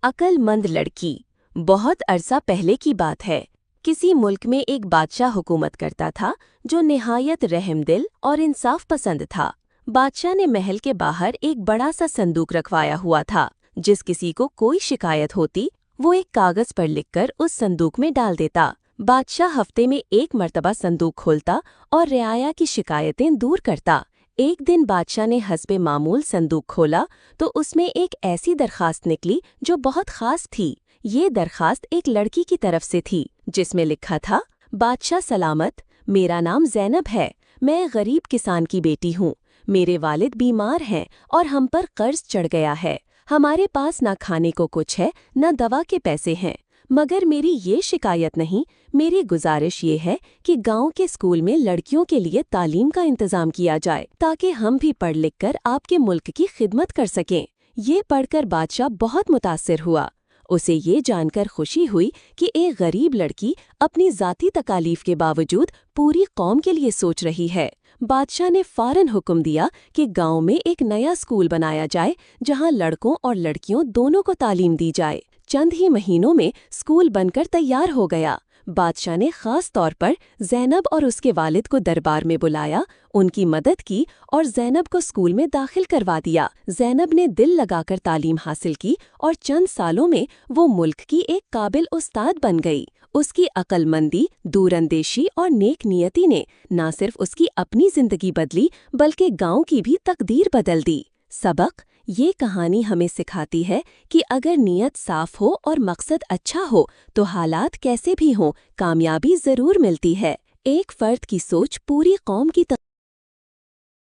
अक्लमंद लड़की। बहुत अरसा पहले की बात है। किसी मुल्क में एक बादशाह हुकूमत करता था जो निहायत रहमदिल और इंसाफ पसंद था। बादशाह ने महल के बाहर एक बड़ा सा संदूक रखवाया हुआ था। जिस किसी को कोई शिकायत होती वो एक कागज पर लिखकर उस संदूक में डाल देता। बादशाह हफ्ते में एक मर्तबा संदूक खोलता और रियाया की शिकायतें दूर करता। एक दिन बादशाह ने हस्बे मामूल संदूक खोला तो उसमें एक ऐसी दरखास्त निकली जो बहुत खास थी। ये दरखास्त एक लड़की की तरफ से थी जिसमें लिखा था, बादशाह सलामत, मेरा नाम ज़ैनब है। मैं गरीब किसान की बेटी हूँ। मेरे वालिद बीमार हैं और हम पर कर्ज चढ़ गया है। हमारे पास ना खाने को कुछ है न दवा के पैसे हैं। मगर मेरी ये शिकायत नहीं, मेरी गुजारिश ये है कि गांव के स्कूल में लड़कियों के लिए तालीम का इंतजाम किया जाए ताकि हम भी पढ़ लिख कर आपके मुल्क की खिदमत कर सकें। ये पढ़कर बादशाह बहुत मुतासिर हुआ। उसे ये जानकर खुशी हुई कि एक गरीब लड़की अपनी ज़ाती तकालीफ के बावजूद पूरी कौम के लिए सोच रही है। बादशाह ने फौरन हुक्म दिया कि गांव में एक नया स्कूल बनाया जाए जहां लड़कों और लड़कियों दोनों को तालीम दी जाए। चंद ही महीनों में स्कूल बनकर तैयार हो गया। बादशाह ने खास तौर पर ज़ैनब और उसके वालिद को दरबार में बुलाया, उनकी मदद की और ज़ैनब को स्कूल में दाखिल करवा दिया। ज़ैनब ने दिल लगाकर तालीम हासिल की और चंद सालों में वो मुल्क की एक काबिल उस्ताद बन गई। उसकी अक्लमंदी, दूरंदेशी और नेक नियति ने न सिर्फ उसकी अपनी जिंदगी बदली बल्कि गांव की भी तकदीर बदल दी। सबक: ये कहानी हमें सिखाती है कि अगर नीयत साफ हो और मकसद अच्छा हो तो हालात कैसे भी हों, कामयाबी जरूर मिलती है। एक फर्द की सोच पूरी कौम की